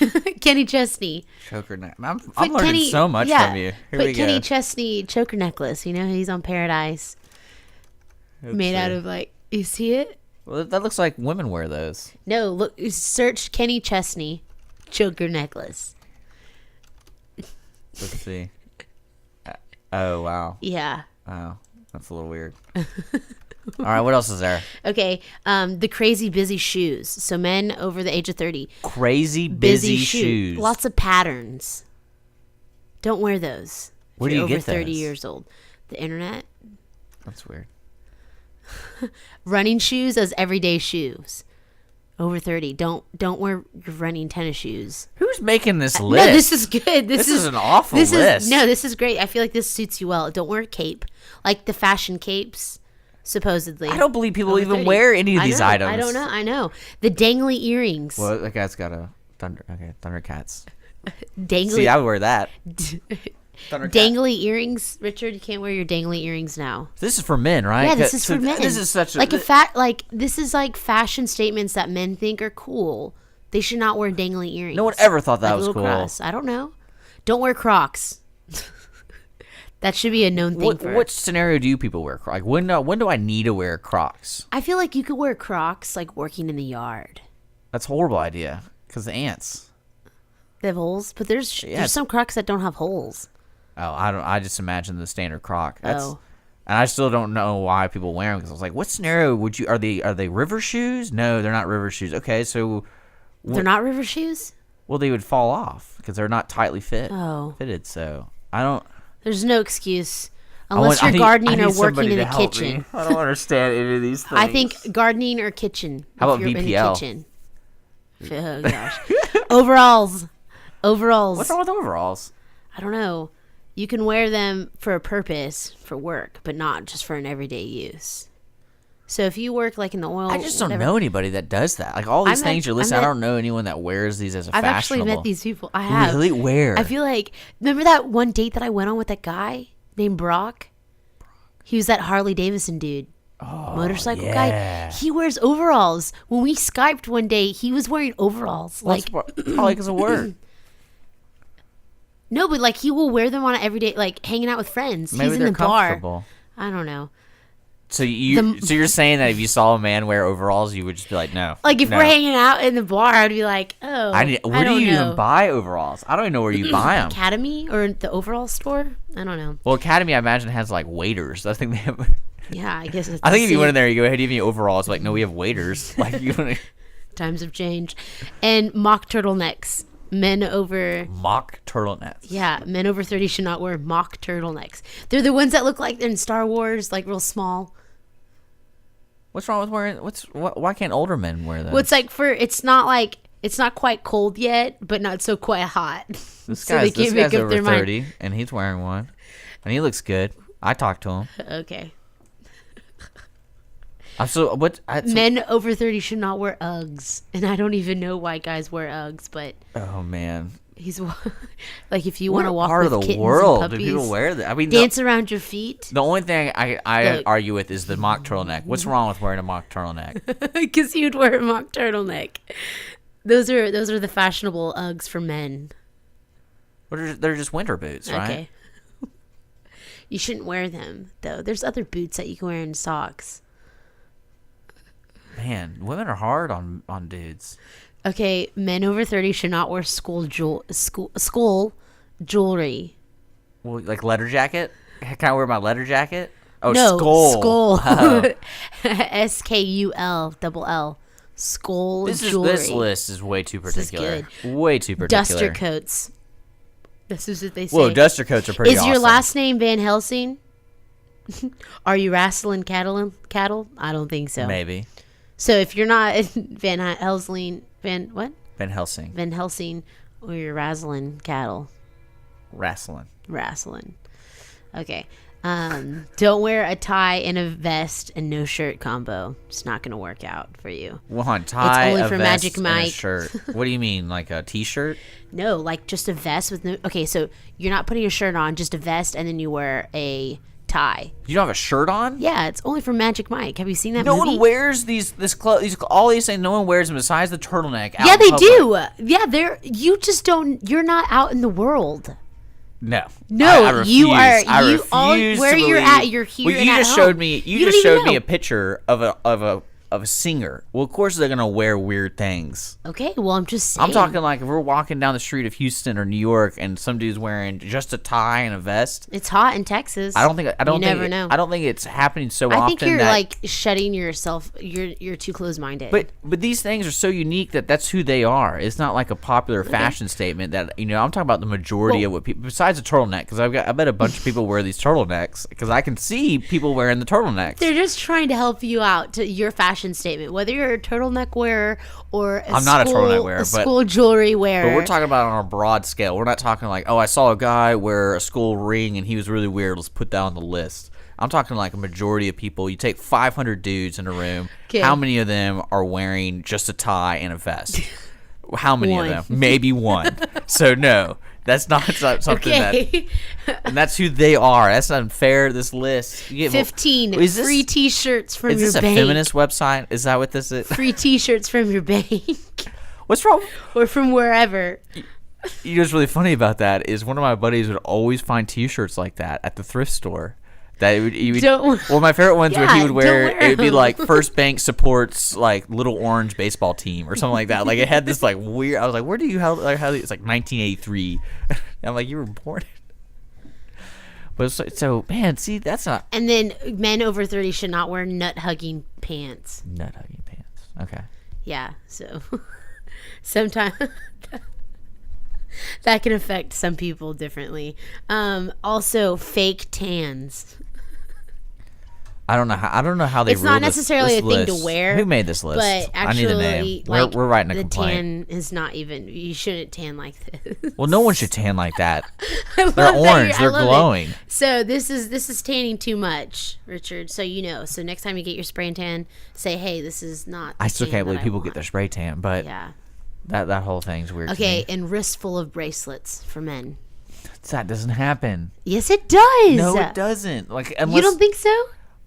Kenny Chesney. Choker necklace. Put I'm learning Kenny- so much yeah, from you. Here put we Kenny go. Chesney choker necklace. You know, he's on Paradise. Made out of like, you see it? Well, that looks like women wear those. No, look, search Kenny Chesney choker necklace. Let's see. Oh wow. Yeah. Oh, that's a little weird. All right, what else is there? Okay. The crazy busy shoes. So men over the age of 30. Crazy busy shoes. Lots of patterns. Don't wear those. if Where do you're you over get 30 those? years old. The internet. That's weird. Running shoes as everyday shoes. Over 30. Don't wear your running tennis shoes. Who's making this list? No, this is good. This is an awful this list. This is great. I feel like this suits you well. Don't wear a cape. Like the fashion capes. supposedly. I don't believe people Over even 30. wear any of I these know, items. I don't know. I know. The dangly earrings. Well, that guy's got a Thundercats. Dangly, See, I would wear that. Thundercat. dangly earrings. Richard, you can't wear your dangly earrings now. This is for men, right? Yeah, this is So for men. This is such a like this is like fashion statements that men think are cool. They should not wear dangly earrings. No one ever thought that Like was little cool. Cross. I don't know. Don't wear Crocs. That should be a known thing for. What scenario do you people wear? Like when do I need to wear Crocs? I feel like you could wear Crocs like working in the yard. That's a horrible idea because the ants. They have holes, but there's Yeah. some Crocs that don't have holes. Oh, I don't. I just imagine the standard Croc. That's, Oh. And I still don't know why people wear them because I was like, what scenario would you? Are they river shoes? No, they're not river shoes. Okay, so They're not river shoes? well they would fall off because they're not tightly Oh. fitted. So I don't. There's no excuse. I Unless want- you're I gardening need or working somebody in to the help kitchen. me. I don't understand any of these things. I think gardening or kitchen. How if about you're in the VPL? kitchen. Oh gosh. Overalls. Overalls. What's wrong with overalls? I don't know. You can wear them for a purpose, for work, but not just for an everyday use. So if you work like in the oil, I just don't whatever- know anybody that does that. Like all these I met- things you're I listing, I met- don't know anyone that wears these as a I've fashionable. actually met these people. I have. Really? Where? I feel like, remember that one date that I went on with that guy named Brock? He was that Harley Davidson dude. Motorcycle guy. yeah. He wears overalls. When we Skyped one day, he was wearing overalls. Well, Like, that's probably because of work. no, but like he will wear them on an everyday, like hanging out with friends. Maybe He's in they're the bar. comfortable. I don't know. So you're saying that if you saw a man wear overalls, you would just be like, no. Like if no. we're hanging out in the bar, I'd be like, oh, Where do don't you know. even buy overalls? I don't even know where you buy them. Academy or the overall store? I don't know. Well, Academy, I imagine, has like waiters. I think they have. Yeah, I guess. It's I think the if you went same. in there, you go, "Hey, do you have any overalls?" Like, no, we have waiters. Like, you want Times have changed. And mock turtlenecks. Men over mock turtlenecks. Yeah, men over 30 should not wear mock turtlenecks. They're the ones that look like in Star Wars, like real small. What's wrong with wearing? Why can't older men wear those? Well, it's like it's not quite cold yet, but not so quite hot. This So they guy's can't make up over their mind. 30, and he's wearing one, and he looks good. I talked to him. Okay. Men over 30 should not wear Uggs. And I don't even know why guys wear Uggs, but Oh man, he's like if you want to what walk part with of the kittens world and do puppies, people wear that? I mean, dance around your feet. the only thing I Look. argue with is the mock turtleneck. What's wrong with wearing a mock turtleneck? Because you'd wear a mock turtleneck. Those are the fashionable Uggs for men. They're just winter boots, right? Okay. You shouldn't wear them though. There's other boots that you can wear in socks. Man, women are hard on dudes. Okay, men over 30 should not wear school jewelry. Well, like leather jacket. Can I wear my leather jacket? Oh, No, skull. skull. Oh. SKUL. Skull jewelry. This list is way too This is particular. Way too particular. Duster coats. This is what they say. Whoa, duster coats are pretty Is awesome. your last name Van Helsing? Are you wrestling cattle? I don't think so. Maybe. So if you're not Van Helsing, Van Helsing. Van Helsing, or you're wrestling cattle. Wrestling. Okay. Don't wear a tie and a vest and no shirt combo. It's not going to work out for you. Well, on tie, only a for vest, Magic and a Mike. shirt. What do you mean, like a t-shirt? No, like just a vest with no. Okay, so you're not putting a shirt on, just a vest, and then you wear a tie. You don't have a shirt on? Yeah, it's only for Magic Mike. Have you seen that No movie? one wears these all these things. No one wears them besides the turtleneck. out Yeah, in they public. do. Yeah, you just don't. You're not out in the world. No, No, I refuse. you are- I you refuse all- to where you're believe- at, you're here Well, and you at just home. showed me. You You just don't even showed me know. a picture of a singer. Well, of course they're gonna wear weird things. Okay, well, I'm just saying. I'm talking like if we're walking down the street of Houston or New York and some dude's wearing just a tie and a vest. It's hot in Texas. I don't think You never know. I don't think it's happening so often. I think you're that, like shutting yourself. You're too close-minded. But these things are so unique that's who they are. It's not like a popular fashion statement that I'm talking about the majority of what people besides a turtleneck because I bet a bunch of people wear these turtlenecks because I can see people wearing the turtlenecks. they're just trying to help you out to your fashion statement, whether you're a turtleneck wearer or I'm not a turtleneck wearer, but- school jewelry wearer. But we're talking about it on a broad scale. We're not talking like, oh, I saw a guy wear a skull ring and he was really weird. Let's put that on the list. I'm talking like a majority of people. You take 500 dudes in a room. 'Kay. How many of them are wearing just a tie and a vest? How many One. of them? Maybe one. So no, that's not something Okay. and that's who they are. That's unfair. This list. You get, 15 Is this- free T-shirts from Is your this a bank. feminist website? Is that what this is? Free T-shirts from your bank What's wrong? or from wherever. You know what's really funny about that is one of my buddies would always find T-shirts like that at the thrift store. That he would, Don't- well, my favorite ones where he Yeah, would wear don't wear it would be them. like First Bank supports like Little Orange baseball team or something like that. Like it had this like weird. I was like, where do you how it's like 1983. I'm like, you were born. But so man, see that's not And then men over 30 should not wear nut-hugging pants. nut hugging pants. Okay. Yeah, so sometimes that can affect some people differently. Also, fake tans. I don't know how they. It's not ruled this necessarily a thing to list. wear. Who made this list? But I need a actually, name. like, We're writing a the complaint. tan is not even. You shouldn't tan like this. Well, no one should tan like that. I love They're that orange. I They're love it. glowing. So this is tanning too much, Richard. So you know. So next time you get your spray and tan, say, "Hey, this is not." I still tan can't that believe people get want." their spray tan, but Yeah. that whole thing's weird. Okay, To me. and wrist full of bracelets for men. That doesn't happen. Yes, it does. No, it doesn't. Like unless You don't think so?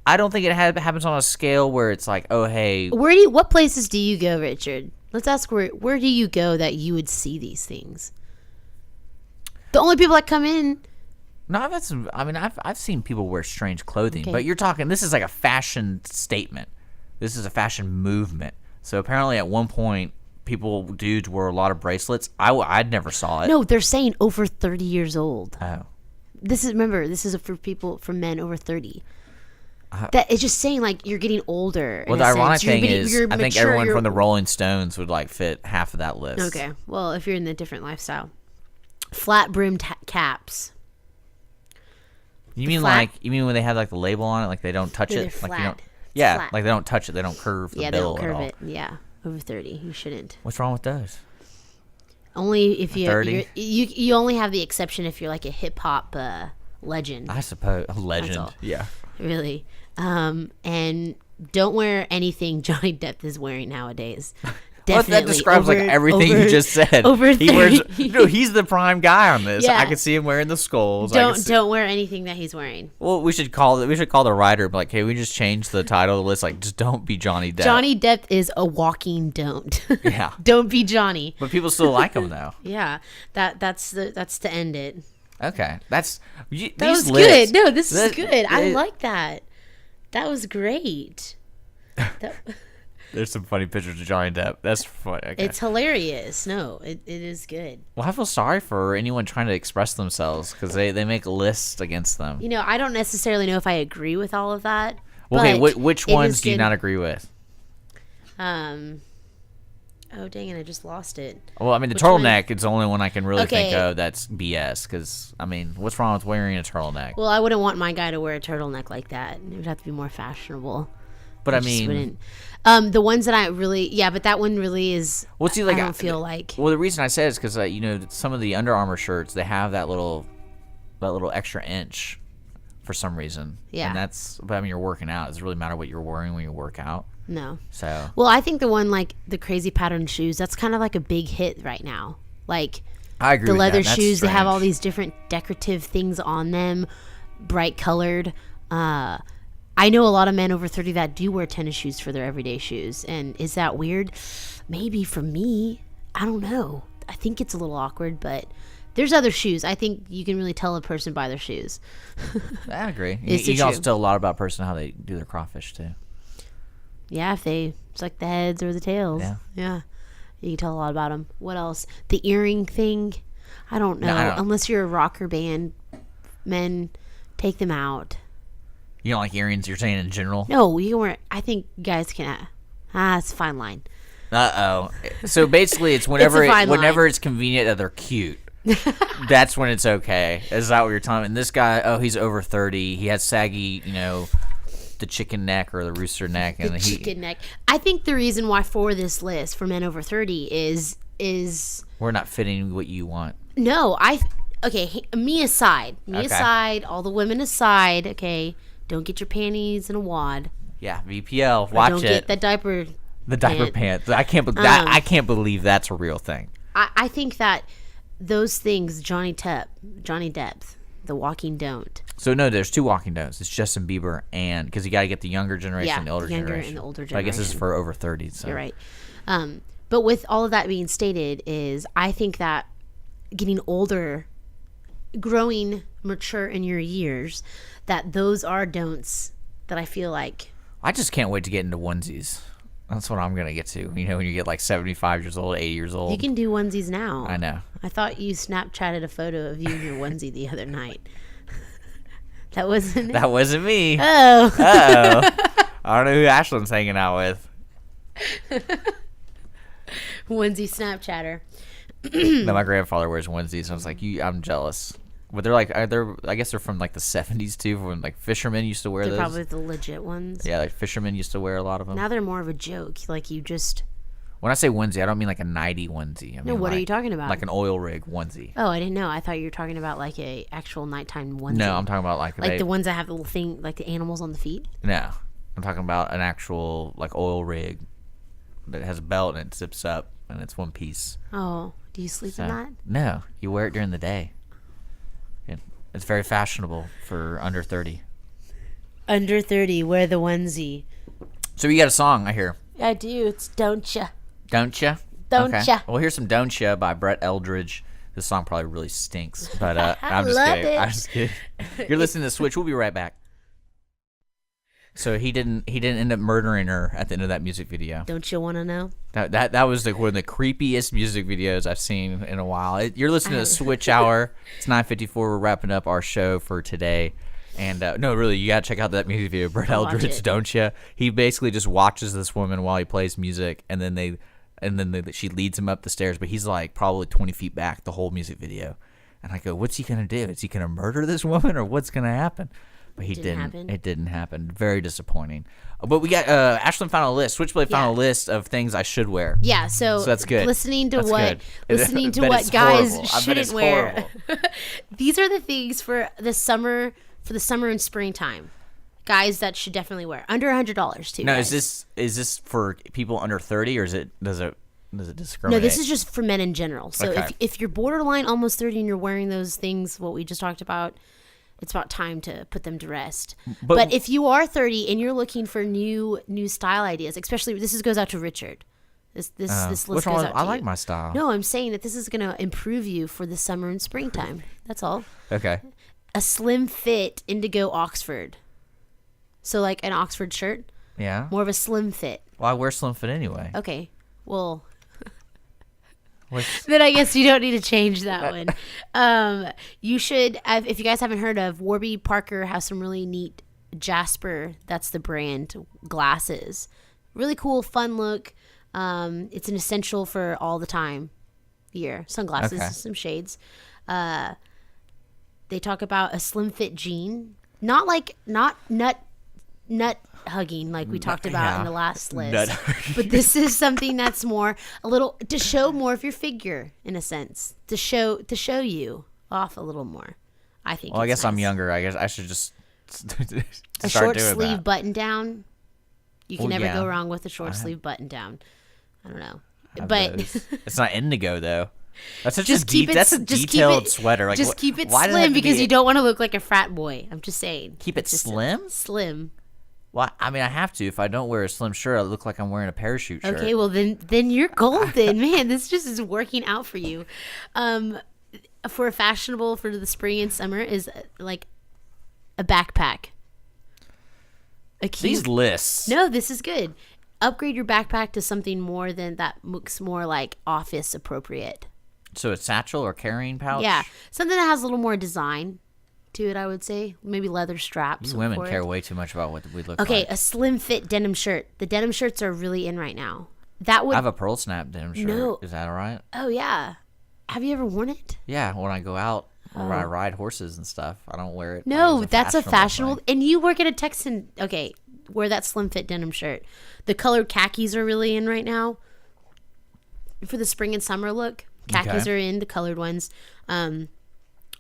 I don't think it happens on a scale where it's like, oh hey, What places do you go, Richard? Let's ask where do you go that you would see these things? The only people that come in. no, I've had some. I mean, I've seen people wear strange clothing, Okay. but you're talking. This is like a fashion statement. This is a fashion movement. So apparently, at one point, dudes wore a lot of bracelets. I'd never saw it. No, they're saying over 30 years old. Oh. This is for men over 30. That it's just saying like you're getting older. Well, in the a ironic sense. You're thing getting- is, you're I think mature, everyone you're- from the Rolling Stones would like fit half of that list. Okay, well, if you're in a different lifestyle, flat brimmed caps. You mean flat- when they have like the label on it, like they don't touch No, it, they're like you don't. flat. It's Yeah, flat. like they don't touch it. They don't curve the Yeah, they bill don't at curve all. it. Yeah, over 30, you shouldn't. What's wrong with those? Only if 30? you only have the exception if you're like a hip hop legend. I suppose a legend. all. Yeah. Really. And don't wear anything Johnny Depp is wearing nowadays. Well, that describes like everything you just said. Over he wears. 30. No, he's the prime guy on this. Yeah. I could see him wearing the skulls. I could see- Don't wear anything that he's wearing. Well, we should call the writer. But like, hey, we just change the title of the list. Like, just don't be Johnny Depp. Johnny Depp is a walking don't. Yeah. Don't be Johnny. But people still like him though. Yeah. That's to end it. Okay, that That was good. No, this is good. I like that. That was great. There's some funny pictures of Johnny Depp. That's funny. Okay. It's hilarious. No, it is good. Well, I feel sorry for anyone trying to express themselves because they make lists against them. You know, I don't necessarily know if I agree with all of that. Okay, but which it ones is do you good. not agree with? Oh dang it! I just lost it. Well, I mean, the Which one? turtleneck is the only one I can really think Okay. of that's BS. Because I mean, what's wrong with wearing a turtleneck? Well, I wouldn't want my guy to wear a turtleneck like that. It would have to be more fashionable. But I just mean, wouldn't. The ones that I really, yeah, but that one really is. what's he like? I don't feel like. Well, the reason I say is because you know, some of the Under Armour shirts they have that little extra inch for some reason. Yeah. And that's, but I mean, you're working out. Does it really matter what you're wearing when you work out? No. So. Well, I think the one like the crazy pattern shoes. That's kind of like a big hit right now. Like I agree the with leather that. That's shoes, they have all strange. these different decorative things on them, bright colored. I know a lot of men over 30 that do wear tennis shoes for their everyday shoes. And is that weird? Maybe for me. I don't know. I think it's a little awkward, but there's other shoes. I think you can really tell a person by their shoes. I agree. It's You can true. also tell a lot about a person how they do their crawfish too. Yeah, if they select the heads or the tails. Yeah. Yeah. You can tell a lot about them. What else? The earring thing. I don't know. No, I don't- Unless you're a rocker band, men take them out. You don't like earrings? You're saying in general? No, you can wear. I think guys can. It's a fine line. So basically, it's whenever It's a fine whenever line. it's convenient that they're cute. That's when it's okay. Is that what you're telling me? And this guy, he's over 30. He has saggy, the chicken neck or the rooster neck, and The chicken neck. I think the reason why for this list for men over 30 is we're not fitting what you want. no. Me aside, Okay. all the women aside. Okay, Don't get your panties in a wad. Yeah, VPL. Or Watch don't it. get that diaper. The diaper pant. pants. I can't believe that's a real thing. I think that those things, Johnny Depp, the walking don't. So no, there's 2 walking don'ts. It's Justin Bieber and because you got to get the younger generation Yeah, and the older the younger generation. and the older So I guess this is generation. for over 30. So. You're right. But with all of that being stated, I think that getting older, growing mature in your years, that those are don'ts that I feel like. I just can't wait to get into onesies. That's what I'm gonna get to. You know, when you get like 75 years old, 80 years old. You can do onesies now. I know. I thought you Snapchatted a photo of you in your onesie the other night. That wasn't it? That wasn't me. Oh. I don't know who Ashlyn's hanging out with. Onesie Snapchatter. No, my grandfather wears onesies. I was like, I'm jealous. But they're like, I guess they're from like the 70s too, when like fishermen used to wear They're those. probably the legit ones. Yeah, like fishermen used to wear a lot of them. Now they're more of a joke. Like you just. When I say onesie, I don't mean like a nighty onesie. I mean What are like- you talking about? Like an oil rig onesie. Oh, I didn't know. I thought you were talking about like a actual nighttime onesie. No, I'm talking about like the ones that have the little thing, like the animals on the feet. No, I'm talking about an actual like oil rig that has a belt and it zips up and it's one piece. Oh, do you sleep So, in that? no, you wear it during the day. It's very fashionable for under 30. Under 30, wear the onesie. So you got a song, I hear. I do. It's Don't Ya. Don't ya? Don't ya. Well, here's some Don't Ya by Brett Eldridge. This song probably really stinks, but I'm just love kidding. it. I'm just kidding. You're listening to Switch. We'll be right back. So he didn't end up murdering her at the end of that music video. Don't you want to know? That was like one of the creepiest music videos I've seen in a while. You're listening to Switch Hour. It's 9:54. We're wrapping up our show for today. And no, really, you gotta check out that music video, Brett I'll watch Eldridge, it. don't you? He basically just watches this woman while he plays music, and then she leads him up the stairs, but he's like probably 20 feet back the whole music video. And I go, what's he gonna do? Is he gonna murder this woman, or what's gonna happen? But he didn't. happen. It didn't happen. Very disappointing. But we got Ashlyn found a list. Switchblade found a list of things I should wear. Yeah, so that's good. Listening to That's what good. I bet guys it's horrible. I bet shouldn't it's wear. horrible. These are the things for the summer and springtime. Guys that should definitely wear. Under $100 too. Now, guys. is this for people under 30, or does it discriminate? No, this is just for men in general. So Okay. if you're borderline almost 30 and you're wearing those things, what we just talked about, it's about time to put them to rest. But if you are 30 and you're looking for new style ideas, especially this goes out to Richard. This list which goes one? out to I you. like my style. No, I'm saying that this is going to improve you for the summer and springtime. That's all. Okay. A slim fit indigo Oxford. So like an Oxford shirt, Yeah. more of a slim fit. Well, I wear slim fit anyway. Okay. Well, What's- then I guess you don't need to change that one. You should, if you guys haven't heard of, Warby Parker has some really neat Jasper, that's the brand, glasses. Really cool, fun look. It's an essential for all the time year. Sunglasses, Okay. some shades. They talk about a slim fit jean. Not nut hugging like we talked about in the last list. Nut hugging. But this is something that's more a little to show more of your figure in a sense. To show you off a little more. I think. Well, I it's guess I'm nice. younger. I guess I should just A start short doing sleeve that. button down. You can Well, never yeah. go wrong with a short sleeve button down. I don't know. Have But those. It's not indigo though. That's such just keep it. that's a just keep detailed it, sweater. Like, just keep it why does it have slim to because be- you don't want to look like a frat boy. I'm just saying. keep it It's just slim. Slim. Well, I mean, I have to. If I don't wear a slim shirt, I look like I'm wearing a parachute shirt. Okay, well then you're golden, man. This just is working out for you. For a fashionable for the spring and summer is like a backpack. A cute, These lists. No, this is good. Upgrade your backpack to something more than that looks more like office appropriate. So a satchel or carrying pouch. Yeah, something that has a little more design to it. I would say maybe leather straps. You women for care it. way too much about what we look Okay, like. a slim fit denim shirt. The denim shirts are really in right now. That would. I have a pearl snap denim shirt. No. Is that all right? Oh yeah. Have you ever worn it? Yeah, when I go out or when I ride horses and stuff, I don't wear it. No, like, as that's a fashionable. thing. And you work at a Texan. Okay, wear that slim fit denim shirt. The colored khakis are really in right now for the spring and summer look. Khakis Okay. are in, the colored ones.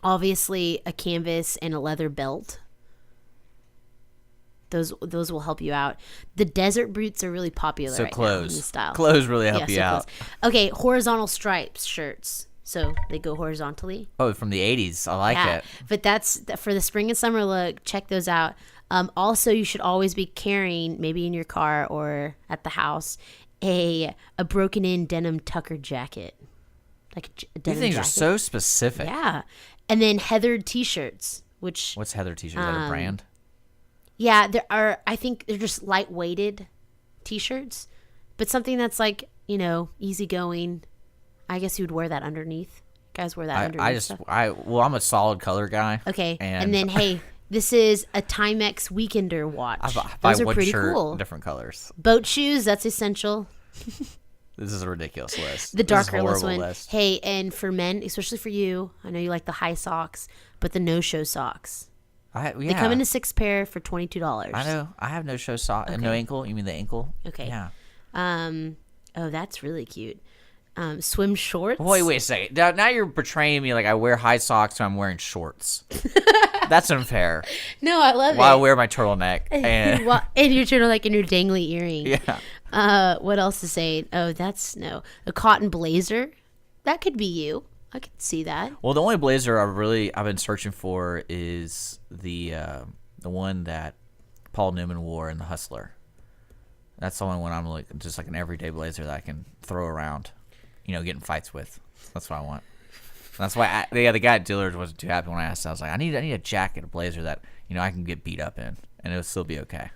Obviously, a canvas and a leather belt. Those will help you out. The desert boots are really popular So right now in this clothes. style. Clothes really help you so out. clothes. Okay, horizontal stripes shirts. So they go horizontally. Oh, from the 80s. I like it. But that's for the spring and summer look. Check those out. Also, you should always be carrying, maybe in your car or at the house, a broken in denim tucker jacket. Like a These denim things jacket. are so specific. Yeah. And then heathered t-shirts, which What's Heather t-shirt? Is that a brand? yeah, there are. I think they're just light-weighted t-shirts, but something that's like easygoing. I guess you would wear that underneath. Guys wear that underneath. Stuff. I'm a solid color guy. Okay, and then hey, this is a Timex Weekender watch. Those are one pretty shirt, cool. different colors. Boat shoes, that's essential. This is a ridiculous list. The This is a darker horrible one. list. Hey, and for men, especially for you, I know you like the high socks, but the no-show socks. They come in a 6 pair for $22. I know. I have no show sock. No ankle. You mean the ankle? Okay. Yeah. Oh, that's really cute. Swim shorts. Wait a second. Now you're betraying me like I wear high socks and I'm wearing shorts. That's unfair. No, I love While I it. wear my turtleneck. And And your turtleneck and your dangly earring. yeah. What else to say? Oh, a cotton blazer. That could be you. I could see that. Well, the only blazer I've been searching for is the one that Paul Newman wore in The Hustler. That's the only one I'm like just like an everyday blazer that I can throw around, get in fights with. That's what I want. That's why the guy at Dillard's wasn't too happy when I asked. I was like, I need a jacket, a blazer that I can get beat up in, and it'll still be okay.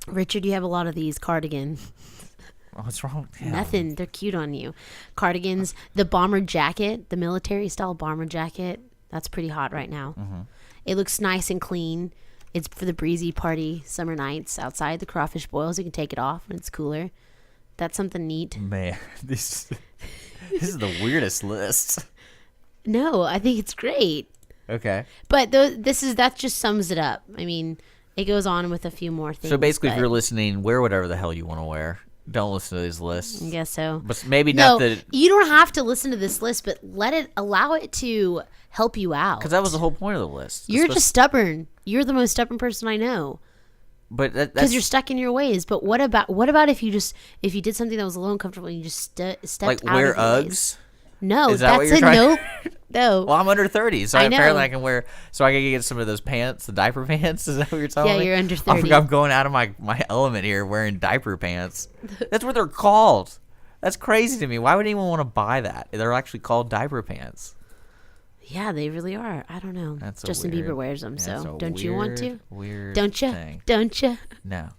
Richard, you have a lot of these cardigans. What's wrong with him? Nothing. They're cute on you. Cardigans. The bomber jacket, the military style bomber jacket, that's pretty hot right now. Mm-hmm. It looks nice and clean. It's for the breezy party summer nights outside. The crawfish boils. You can take it off when it's cooler. That's something neat. Man, this is the weirdest list. No, I think it's great. Okay. But that just sums it up. I mean, it goes on with a few more things. So basically, if but you're listening, wear whatever the hell you want to wear. Don't listen to these lists. I guess so. But maybe No, not the... you don't have to listen to this list, but allow it to help you out. Because that was the whole point of the list. You're just stubborn. You're the most stubborn person I know. But Because you're stuck in your ways. But what about if you did something that was a little uncomfortable and you just stepped like out wear of your ways? Uggs? No, Is that what that's you're a trying- nope. No. Well, I'm under 30, so I know. apparently I can wear... So I can get some of those pants, the diaper pants? Is that what you're telling me? Yeah, you're under I 30. think I'm going out of my element here wearing diaper pants. That's what they're called. That's crazy to me. Why would anyone want to buy that? They're actually called diaper pants. Yeah, they really are. I don't know. That's a Justin weird- Bieber wears them, that's so a don't you want to? Weird Don't you? thing. Don't you? No.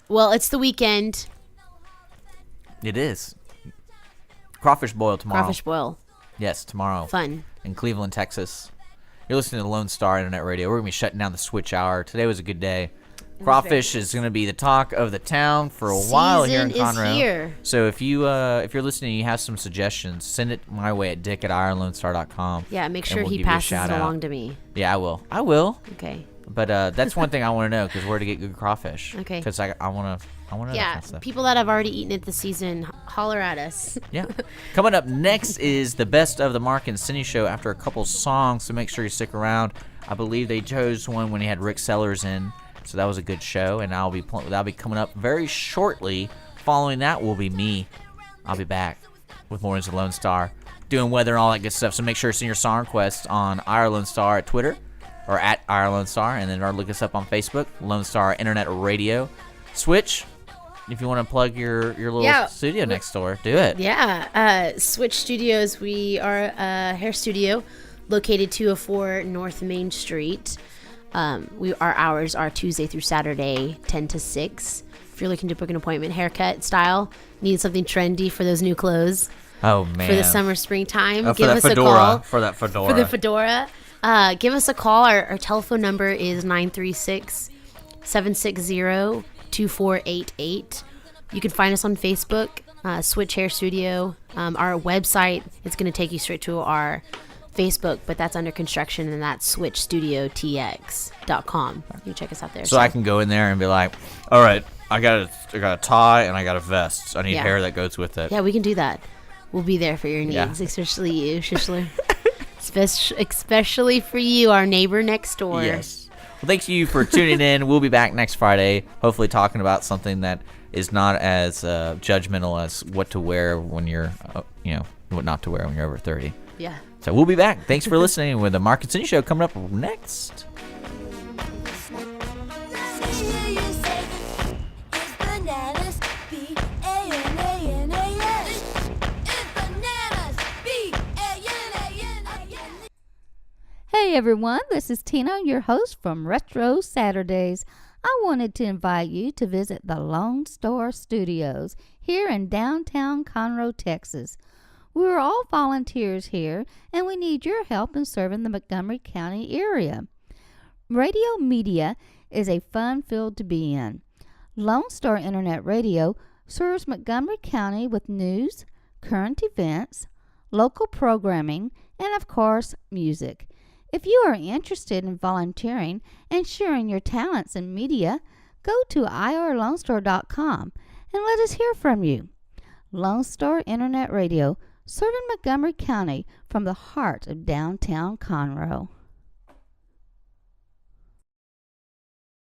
Well, it's the weekend. It is. Crawfish boil tomorrow. Crawfish boil. Yes, tomorrow. Fun. In Cleveland, Texas. You're listening to Lone Star Internet Radio. We're going to be shutting down the switch hour. Today was a good day. Crawfish is going to be the talk of the town for a while here in Season is Conroe. here. So if you're listening and you have some suggestions, send it my way at dick@ironlonestar.com. Yeah, make and sure we'll he give you a passes shout it out. along to me. Yeah, I will. Okay. But that's one thing I want to know, because where to get good crawfish. Okay. Because I want to know that Yeah, kind of stuff. people that have already eaten it this season, holler at us. Yeah. Coming up next is the Best of the Mark and Cindy show after a couple songs, so make sure you stick around. I believe they chose one when he had Rick Sellers in, so that was a good show, and that'll be coming up very shortly. Following that will be me. I'll be back with more as a Lone Star, doing weather and all that good stuff, so make sure to send your song requests on Our Lone Star at Twitter, or at Our Lone Star, and then look us up on Facebook, Lone Star Internet Radio. Switch, if you want to plug your little studio next door, do it. Yeah, Switch Studios. We are a hair studio located 204 North Main Street. Our hours are Tuesday through Saturday, 10 to 6. If you're looking to book an appointment, haircut style, need something trendy for those new clothes Oh, man. for the summer, springtime, For give that us fedora. a call. For that fedora. For the fedora, give us a call. Our telephone number is 936-760-2488. You can find us on Facebook, Switch Hair Studio. Our website is going to take you straight to our Facebook, but that's under construction, and that's switchstudiotx.com. You can check us out there. So I can go in there and be like, all right, I got a tie and I got a vest. I need Yeah. hair that goes with it. Yeah, we can do that. We'll be there for your needs, Yeah. especially you, Shisler. Especially for you, our neighbor next door. Yes. Well, thank you for tuning in. We'll be back next Friday, hopefully talking about something that is not as judgmental as what to wear when you're, what not to wear when you're over 30. Yeah. So we'll be back. Thanks for listening with the Mark and Cindy Show coming up next. Hey everyone, this is Tina, your host from Retro Saturdays. I wanted to invite you to visit the Lone Star Studios here in downtown Conroe, Texas. We're all volunteers here, and we need your help in serving the Montgomery County area. Radio media is a fun field to be in. Lone Star Internet Radio serves Montgomery County with news, current events, local programming, and of course, music. If you are interested in volunteering and sharing your talents in media, go to irlonestar.com and let us hear from you. Lone Star Internet Radio, serving Montgomery County from the heart of downtown Conroe.